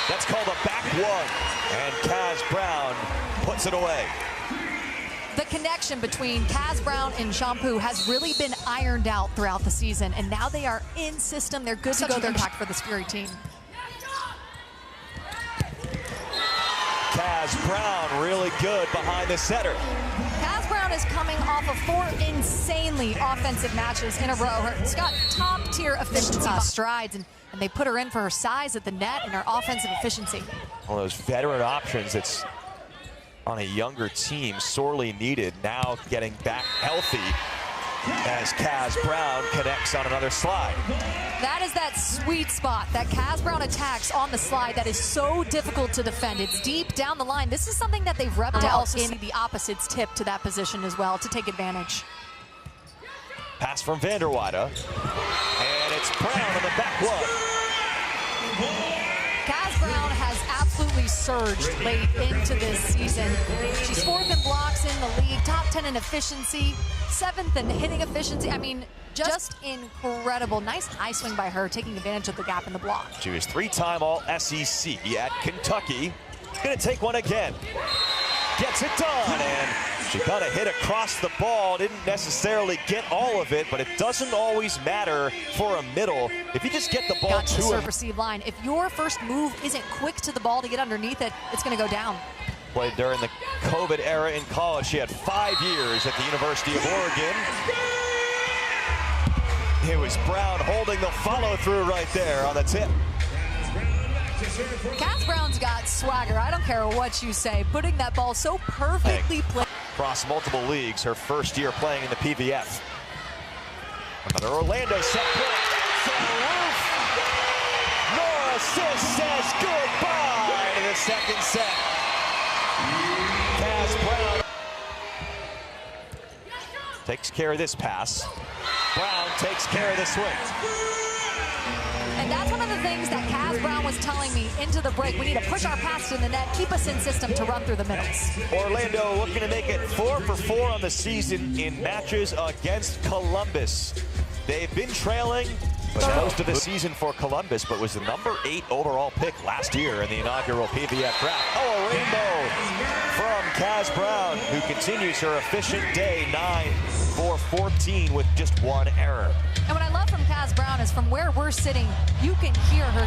That's called a back one, and Kaz Brown puts it away. The connection between Kaz Brown and Shampoo has really been ironed out throughout the season, and now they are in system. They're good to go. They're impact for this Fury team. Kaz Brown really good behind the center. Kaz Brown is coming off of 4 insanely offensive matches in a row. She's got top-tier efficiency strides, and they put her in for her size at the net and her offensive efficiency. One of those veteran options that's on a younger team, sorely needed, now getting back healthy as Kaz Brown connects on another slide. That is that sweet spot that Kaz Brown attacks on the slide that is so difficult to defend. It's deep down the line. This is something that they've repped out in the opposite's tip to that position as well to take advantage. Pass from Vanderweyde, and it's Brown on the back one. Kaz Brown has absolutely surged late into this season. She's 4th in blocks in the league, top 10 in efficiency, 7th in hitting efficiency. I mean, just incredible. Nice high swing by her, taking advantage of the gap in the block. She was 3-time All-SEC at Kentucky. Gonna take one again. gets it done, and she kind of hit across the ball, didn't necessarily get all of it, but it doesn't always matter for a middle. If you just get the ball to the serve receive line, if your first move isn't quick to the ball to get underneath it, it's going to go down. Played during the COVID era in college. She had 5 years at the University of Oregon. It was Brown holding the follow-through right there on the tip. Cass Brown's got swagger. I don't care what you say. Putting that ball so perfectly placed. Across multiple leagues, her first year playing in the PVF. Another Orlando set point. Nora Sis says goodbye to the second set. Cass Brown takes care of this pass. Brown takes care of the swing. And that's one of the things that Cass Brown was telling me into the break. We need to push our pass in the net, keep us in system to run through the middles. Orlando looking to make it 4 for 4 on the season in matches against Columbus. They've been trailing most of the season for Columbus, but was the number 8 overall pick last year in the inaugural PVF draft. Oh, a rainbow from Cass Brown, who continues her efficient day, 9 for 14 with just 1 error. And what I love from Cass Brown is from where we're sitting, you can hear her.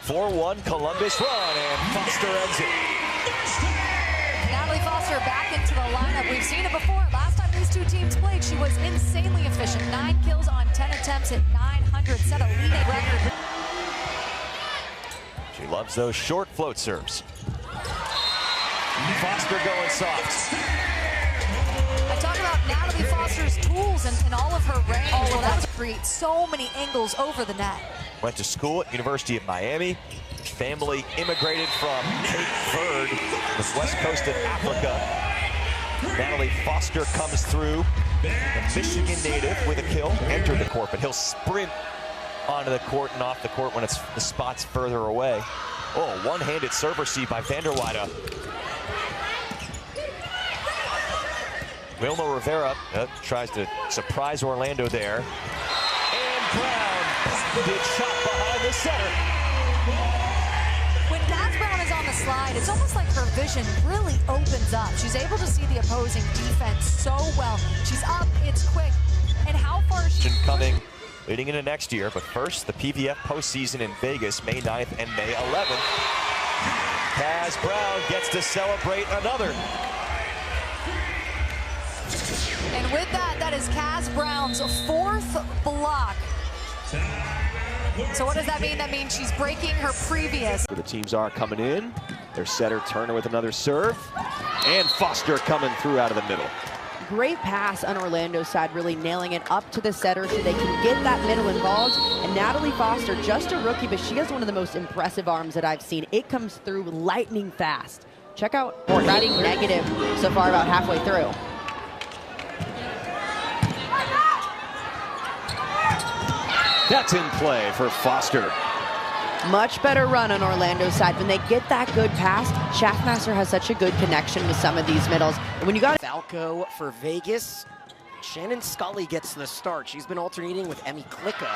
4-1 Columbus run, and Foster ends it. Natalie Foster back into the lineup. We've seen it before. Last time these two teams played, she was insanely efficient. 9 kills on 10 attempts at 900, set a leading record. She loves those short float serves. Foster going soft. I talk about Natalie Foster's tools and all of her range. Well, that creates so many angles over the net. Went to school at University of Miami. Family immigrated from Cape Verde, the west coast of Africa. Natalie Foster comes through, a Michigan native with a kill, entered the court, but he'll sprint onto the court and off the court when the spot's further away. Oh, one-handed serve receive by Vanderweide. Wilma Rivera tries to surprise Orlando there. And Brown gets shot behind the center. When Cass Brown is on the slide, it's almost like her vision really opens up. She's able to see the opposing defense so well. She's up, it's quick, and how far she's coming leading into next year. But first, the PVF postseason in Vegas, May 9th and May 11th. Cass Brown gets to celebrate another. And with that, that is Cass Brown's 4th block. So what does that mean? That means she's breaking her previous. The teams are coming in. Their setter Turner with another serve. And Foster coming through out of the middle. Great pass on Orlando's side, really nailing it up to the setter so they can get that middle involved. And Natalie Foster, just a rookie, but she has one of the most impressive arms that I've seen. It comes through lightning fast. Check out rating negative so far, about halfway through. That's in play for Foster. Much better run on Orlando's side. When they get that good pass, Schaffmaster has such a good connection with some of these middles. And when you got Falco for Vegas, Shannon Scully gets the start. She's been alternating with Emmy Klicka.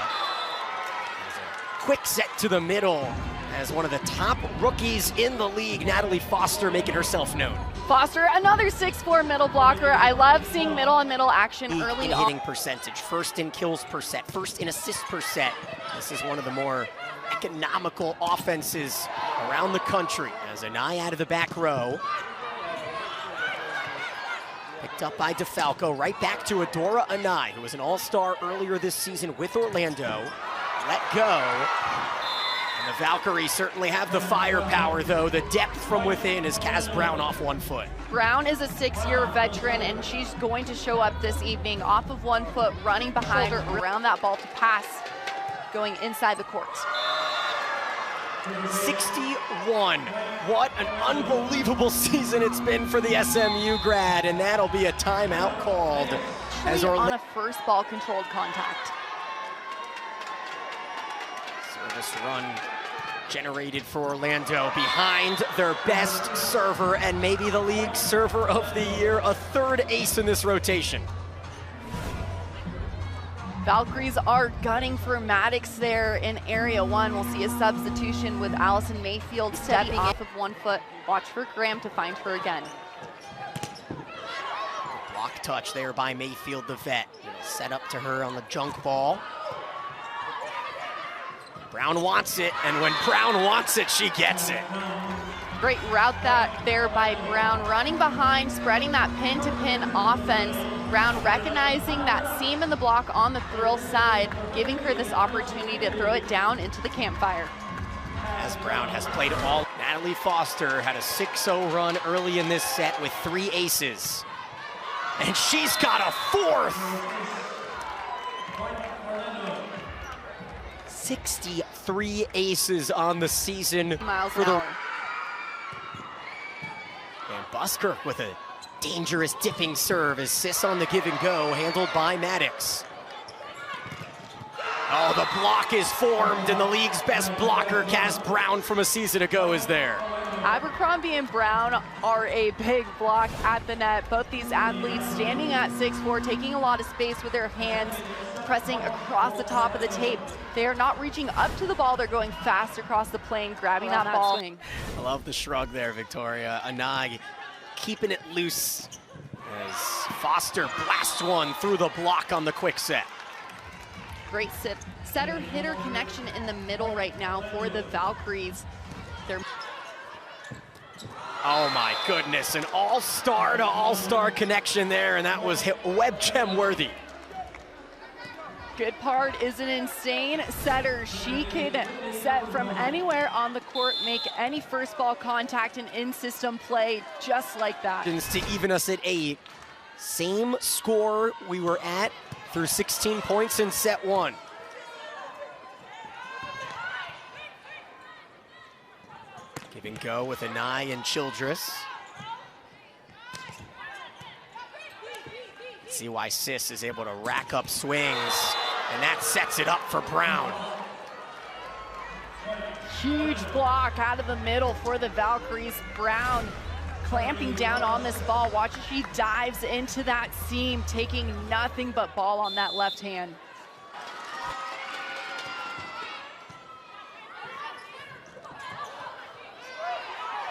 Quick set to the middle as one of the top rookies in the league, Natalie Foster, making herself known. Foster, another 6'4" middle blocker. I love seeing middle on middle action early in hitting percentage, first in kills per set, first in assists per set. This is one of the more economical offenses around the country. As Anai out of the back row. Picked up by DeFalco, right back to Adora Anai, who was an all-star earlier this season with Orlando. Let go. And the Valkyries certainly have the firepower, though. The depth from within is Cass Brown off 1 foot. Brown is a 6-year veteran, and she's going to show up this evening off of 1 foot, running behind her around that ball to pass, going inside the court. 61. What an unbelievable season it's been for the SMU grad, and that'll be a timeout called as on a first ball controlled contact. Service run generated for Orlando behind their best server and maybe the league server of the year, a third ace in this rotation. Valkyries are gunning for Maddox there in area one. We'll see a substitution with Allison Mayfield stepping off of 1 foot. Watch for Graham to find her again. Block touch there by Mayfield, the vet. Set up to her on the junk ball. Brown wants it, and when Brown wants it, she gets it. Great route that there by Brown, running behind, spreading that pin-to-pin offense. Brown recognizing that seam in the block on the thrill side, giving her this opportunity to throw it down into the campfire. As Brown has played all, Natalie Foster had a 6-0 run early in this set with 3 aces. And she's got a 4th! 63 aces on the season Miles for an the... hour. And Buskirk with a dangerous dipping serve as Sis on the give and go, handled by Maddox. Oh, the block is formed, and the league's best blocker, Cass Brown from a season ago, is there. Abercrombie and Brown are a big block at the net. Both these athletes standing at 6'4", taking a lot of space with their hands, pressing across the top of the tape. They are not reaching up to the ball. They're going fast across the plane, grabbing that ball. I love the shrug there, Victoria. Anag keeping it loose as Foster blasts one through the block on the quick set. Great setter-hitter connection in the middle right now for the Valkyries. They're oh my goodness, an all-star to all-star connection there, and that was web gem worthy. Good part is an insane setter. She can set from anywhere on the court, make any first ball contact and in-system play just like that. To even us at 8. Same score we were at through 16 points in set 1. Give and go with Anai and Childress. See why Sis is able to rack up swings, and that sets it up for Brown. Huge block out of the middle for the Valkyries. Brown clamping down on this ball. Watch as she dives into that seam, taking nothing but ball on that left hand.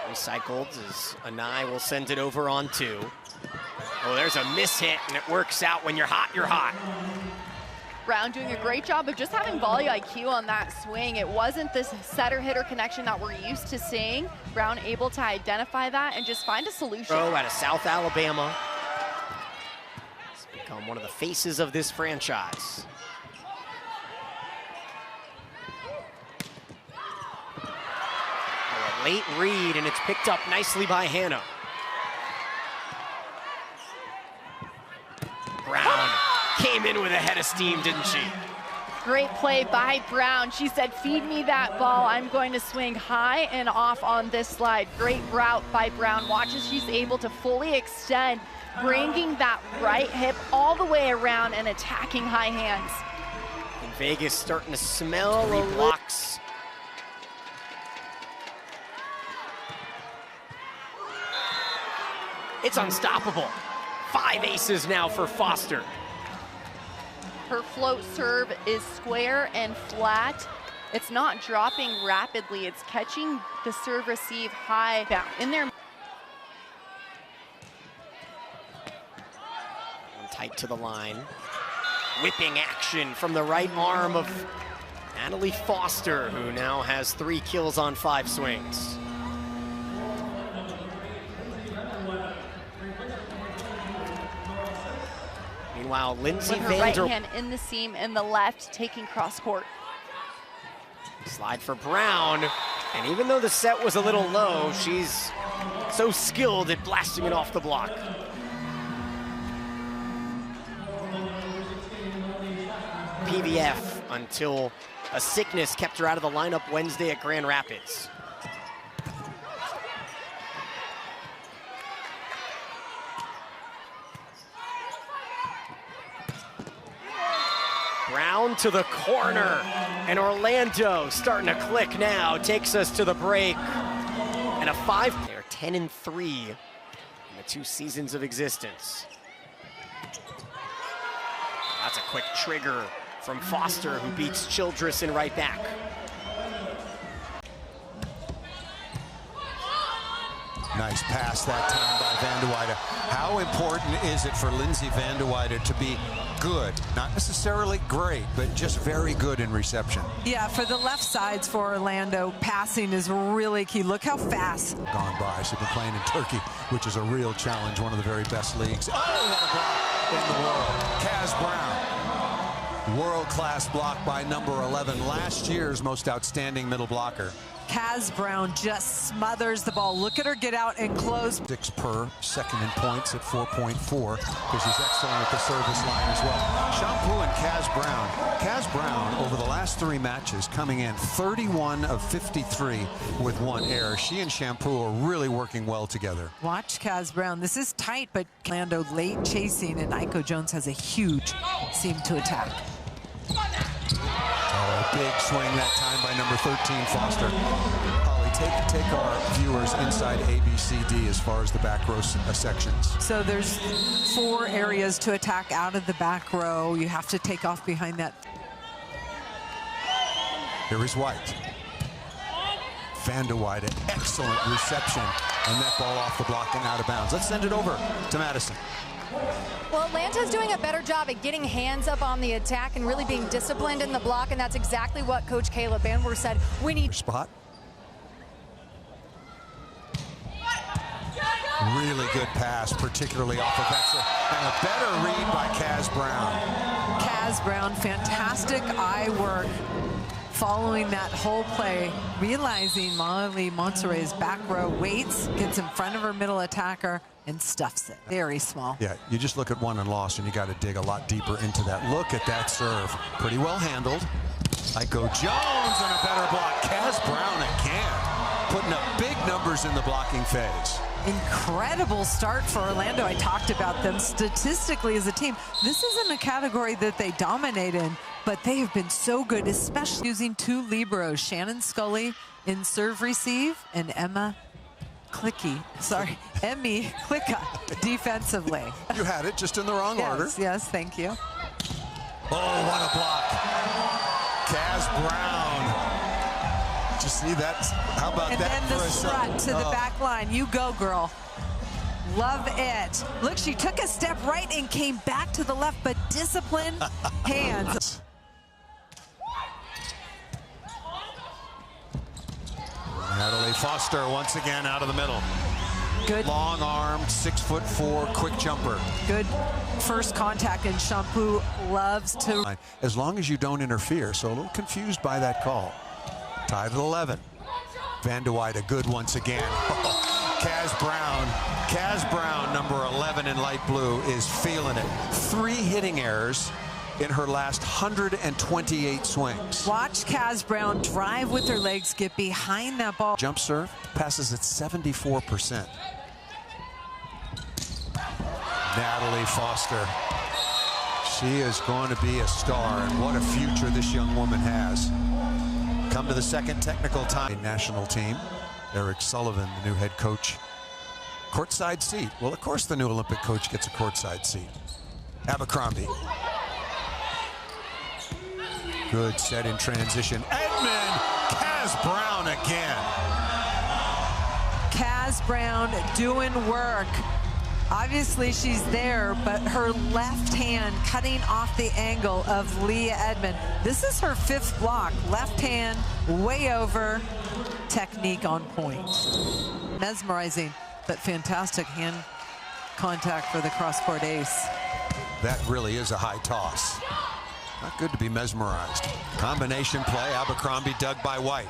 Recycled as Anai will send it over on 2. Oh, there's a miss hit, and it works out. When you're hot, you're hot. Brown doing a great job of just having volley IQ on that swing. It wasn't this setter-hitter connection that we're used to seeing. Brown able to identify that and just find a solution. Out of South Alabama. It's become one of the faces of this franchise. Oh, a late read, and it's picked up nicely by Hannah. Brown came in with a head of steam, didn't she? Great play by Brown. She said, feed me that ball. I'm going to swing high and off on this slide. Great route by Brown. Watch as she's able to fully extend, bringing that right hip all the way around and attacking high hands. And Vegas starting to smell 3 blocks. It's unstoppable. 5 aces now for Foster. Her float serve is square and flat. It's not dropping rapidly. It's catching the serve receive high down in there. And tight to the line. Whipping action from the right arm of Natalie Foster, who now has 3 kills on 5 swings. Meanwhile, Lindsay With her right hand in the seam and the left taking cross court. Slide for Brown, and even though the set was a little low, she's so skilled at blasting it off the block. PVF until a sickness kept her out of the lineup Wednesday at Grand Rapids. Brown to the corner, and Orlando starting to click now, takes us to the break. And a 5. They're 10-3 in the 2 seasons of existence. That's a quick trigger from Foster, who beats Childress in right back. Nice pass that time by Van de Weyde. How important is it for Lindsay Van de Weyde to be good? Not necessarily great, but just very good in reception. Yeah, for the left sides for Orlando, passing is really key. Look how fast. Gone by. She's been playing in Turkey, which is a real challenge, one of the very best leagues. Oh, what a block in the world. Kaz Brown. World-class block by number 11, last year's most outstanding middle blocker. Kaz Brown just smothers the ball. Look at her get out and close. 6 per second in points at 4.4 because she's excellent at the service line as well. Shampoo and Kaz Brown. Kaz Brown, over the last 3 matches, coming in 31 of 53 with 1 error. She and Shampoo are really working well together. Watch Kaz Brown. This is tight, but Orlando late chasing, and Iko Jones has a huge seam to attack. Oh, big swing that time by number 13, Foster. Holly, take our viewers inside ABCD as far as the back row sections. So there's 4 areas to attack out of the back row. You have to take off behind that. Here is White. Van de Weyde, excellent reception, and that ball off the block and out of bounds. Let's send it over to Madison. Well, Atlanta's doing a better job at getting hands up on the attack and really being disciplined in the block, and that's exactly what Coach Kayla Banwer said. We need spot. Really good pass, particularly off of Vexler, and a better read by Kaz Brown. Kaz Brown, fantastic eye work. Following that whole play, realizing Molly Monterey's back row waits, gets in front of her middle attacker, and stuffs it. Very small. Yeah, you just look at won and lost, and you got to dig a lot deeper into that. Look at that serve. Pretty well handled. Iko Jones and a better block. Kaz Brown again, putting up big numbers in the blocking phase. Incredible start for Orlando. I talked about them statistically as a team. This isn't a category that they dominate in, but they have been so good, especially using 2 liberos, Shannon Scully in serve receive and Emmy Klicka defensively. You had it just in the wrong order. Yes, thank you. Oh, what a block. Kaz Brown. Did you see that? How about and that? And then the strut to the back line. You go, girl. Love it. Look, she took a step right and came back to the left, but disciplined hands. Natalie Foster once again out of the middle. Good. Long-armed, 6'4", quick jumper. Good first contact, and Shampoo loves to. As long as you don't interfere, so a little confused by that call. Tied at 11. Van de Weyde, good once again. Kaz Brown, number 11 in light blue, is feeling it. 3 hitting errors in her last 128 swings. Watch Kaz Brown drive with her legs, get behind that ball. Jump serve passes at 74%. Natalie Foster. She is going to be a star, and what a future this young woman has. Come to the second technical time. National team. Eric Sullivan, the new head coach. Courtside seat. Well, of course the new Olympic coach gets a courtside seat. Abercrombie. Good set in transition. Edmond! Kaz Brown again. Kaz Brown doing work. Obviously she's there, but her left hand cutting off the angle of Leah Edmond. This is her 5th block. Left hand way over, technique on point. Mesmerizing, but fantastic hand contact for the cross-court ace. That really is a high toss. Not good to be mesmerized. Combination play, Abercrombie dug by White.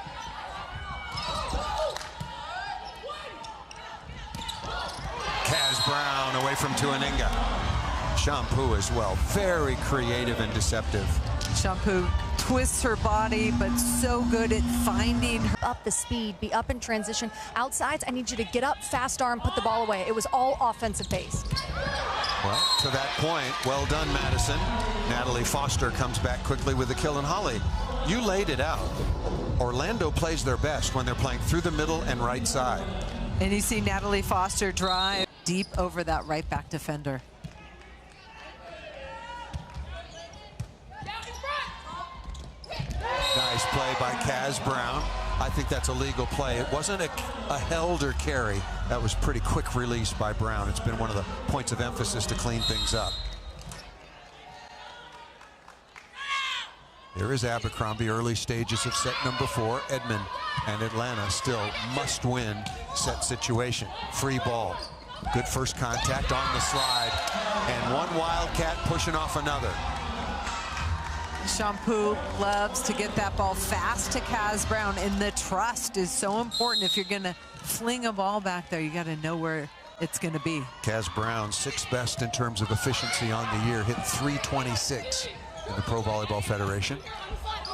Kaz Brown away from Tuaninga. Shampoo as well. Very creative and deceptive. Shampoo twists her body, but so good at finding her. Up the speed, be up in transition. Outsides, I need you to get up, fast arm, put the ball away. It was all offensive based. Well, to that point, well done, Madison. Natalie Foster comes back quickly with the kill, and Holly, you laid it out. Orlando plays their best when they're playing through the middle and right side. And you see Natalie Foster drive deep over that right back defender. play by Kaz Brown. I think that's a legal play. It wasn't a held or carry. That was pretty quick release by Brown. It's been one of the points of emphasis to clean things up. There is Abercrombie, early stages of set number 4. Edmond and Atlanta still must-win set situation. Free ball. Good first contact on the slide. And one Wildcat pushing off another. Shampoo loves to get that ball fast to Kaz Brown, and the trust is so important. If you're going to fling a ball back there, you got to know where it's going to be. Kaz Brown, 6th best in terms of efficiency on the year, hit 326 in the Pro Volleyball Federation.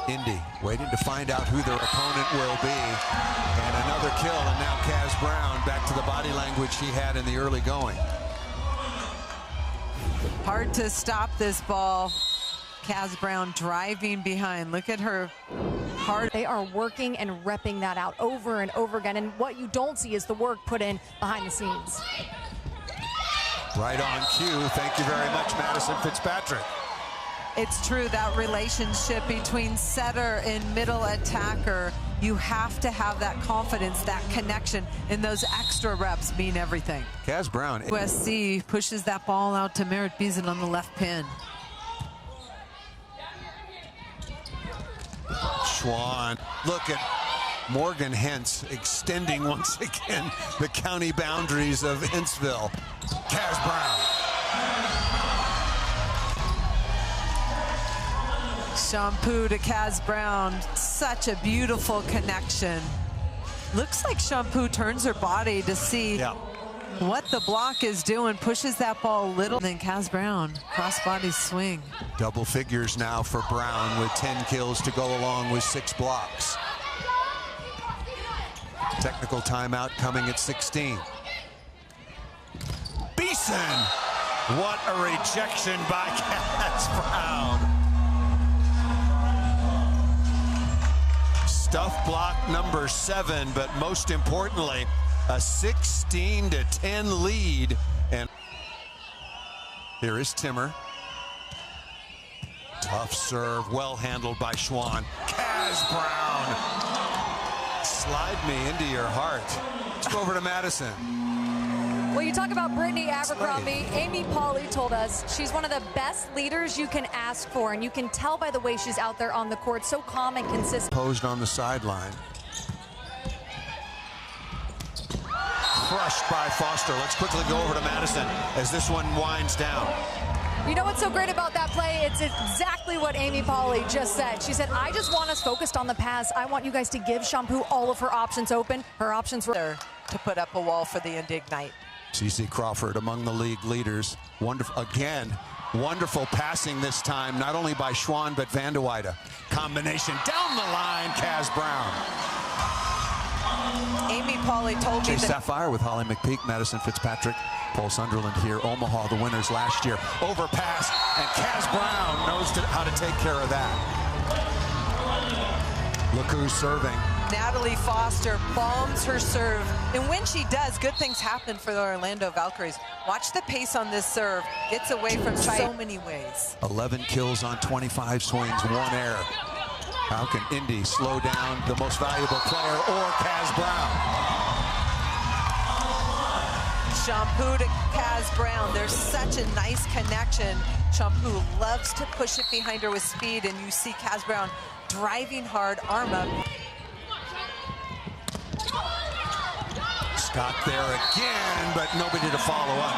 Indy waiting to find out who their opponent will be. And another kill, and now Kaz Brown back to the body language he had in the early going. Hard to stop this ball. Kaz Brown driving behind. Look at her hard. They are working and repping that out over and over again. And what you don't see is the work put in behind the scenes. Right on cue. Thank you very much, Madison Fitzpatrick. It's true, that relationship between setter and middle attacker, you have to have that confidence, that connection, and those extra reps mean everything. Kaz Brown. USC pushes that ball out to Merritt Beason on the left pin. Schwann, look at Morgan Hentz extending once again the county boundaries of Hinceville. Kaz Brown. Shampoo to Kaz Brown, such a beautiful connection. Looks like Shampoo turns her body to see what the block is doing, pushes that ball a little, and then Kaz Brown, cross-body swing. Double figures now for Brown with 10 kills to go along with 6 blocks. Technical timeout coming at 16. Beeson! What a rejection by Kaz Brown. Stuff block number 7, but most importantly, a 16-10 lead. And here is Timmer. Tough serve, well handled by Schwann. Kaz Brown. Slide me into your heart. Let's go over to Madison. Well, you talk about Brittany Abercrombie. Amy Pauley told us she's one of the best leaders you can ask for, and you can tell by the way she's out there on the court, so calm and consistent. Posed on the sideline. Crushed by Foster. Let's quickly go over to Madison as this one winds down. You know what's so great about that play? It's exactly what Amy Pauley just said. She said, I just want us focused on the pass. I want you guys to give Shampoo all of her options open. Her options were there to put up a wall for the Indy Ignite. CeCe Crawford among the league leaders. Wonderful, again, wonderful passing this time, not only by Schwann, but Van de Weyde. Combination down the line, Kaz Brown. Amy Pauley told me Jay that Sapphire with Holly McPeak, Madison Fitzpatrick, Paul Sunderland here, Omaha, the winners last year. Overpass, and Kaz Brown knows how to take care of that. Look who's serving. Natalie Foster bombs her serve, and when she does, good things happen for the Orlando Valkyries. Watch the pace on this serve. Gets away from so many ways. 11 kills on 25 swings, 1 error. How can Indy slow down the most valuable player or Kaz Brown? Shampoo to Kaz Brown. There's such a nice connection. Shampoo loves to push it behind her with speed, and you see Kaz Brown driving hard, arm up. Scott there again, but nobody to follow up.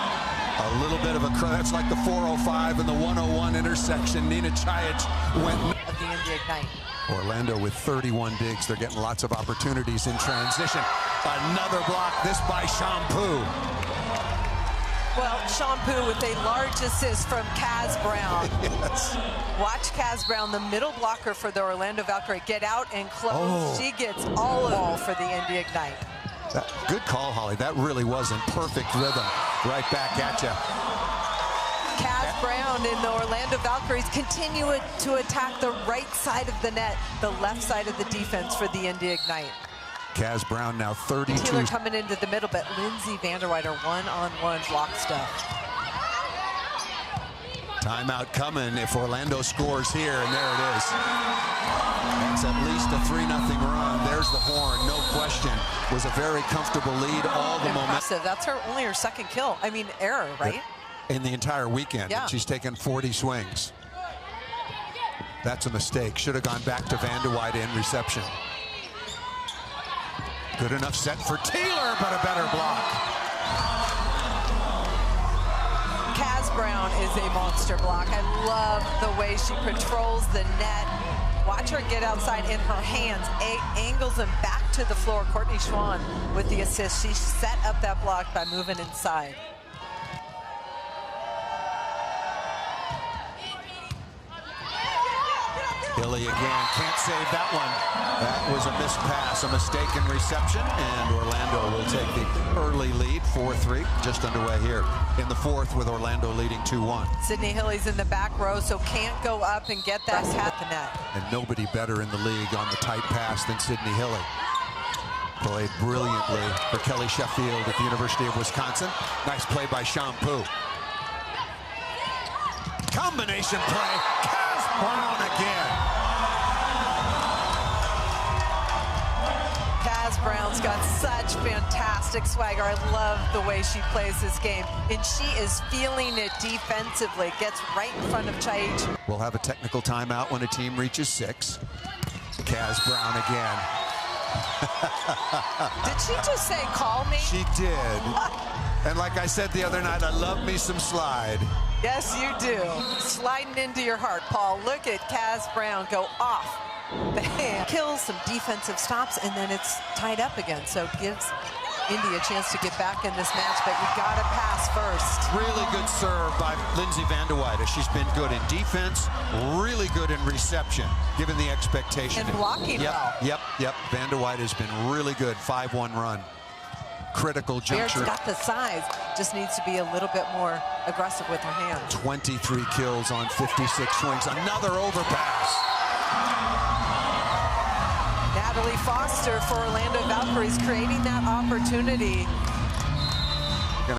A little bit of a that's like the 405 and the 101 intersection. Nina Chajic went of the Indy Ignite. Orlando with 31 digs. They're getting lots of opportunities in transition. Another block, this by Shampoo. Well, Shampoo with a large assist from Kaz Brown. Yes. Watch Kaz Brown, the middle blocker for the Orlando Valkyrie, get out and close. Oh. She gets all for the Indy Ignite. Good call, Holly. That really was in perfect rhythm. Right back at you. Kaz Brown and the Orlando Valkyries continue to attack the right side of the net, the left side of the defense for the Indy Ignite. Kaz Brown now 32. Taylor coming into the middle, but Lindsay Van der Weyde one-on-one block stuff. Timeout coming if Orlando scores here, and there it is. It's at least a 3-0 run. There's the horn, no question. Was a very comfortable lead, all the momentum. That's only her second kill. I mean, error, right? In the entire weekend. Yeah. She's taken 40 swings. That's a mistake. Should have gone back to Vandewide in reception. Good enough set for Taylor, but a better block. Brown is a monster block. I love the way she patrols the net. Watch her get outside in her hands, angles them back to the floor. Courtney Schwann with the assist. She set up that block by moving inside. Hilly again, can't save that one. That was a missed pass, a mistaken reception, and Orlando will take the early lead, 4-3, just underway here in the fourth with Orlando leading 2-1. Sydney Hilly's in the back row, so can't go up and get that at the net. And nobody better in the league on the tight pass than Sydney Hilly. Played brilliantly for Kelly Sheffield at the University of Wisconsin. Nice play by Shampoo. Combination play, Kaz Brown again. Brown's got such fantastic swagger. I love the way she plays this game. And she is feeling it defensively. Gets right in front of Chaich. We'll have a technical timeout when a team reaches 6. Kaz Brown again. Did she just say, call me? She did. And like I said the other night, I love me some slide. Yes, you do. Sliding into your heart, Paul. Look at Kaz Brown go off the hand, kills some defensive stops, and then it's tied up again. So it gives Indy a chance to get back in this match, but you gotta pass first. Really good serve by Lindsay Vandewide. She's been good in defense, really good in reception, given the expectation. And blocking well. Yep. Vandewide has been really good. 5-1 run. Critical juncture. Baird's got the size, just needs to be a little bit more aggressive with her hands. 23 kills on 56 swings. Another overpass. Natalie Foster for Orlando Valkyries creating that opportunity.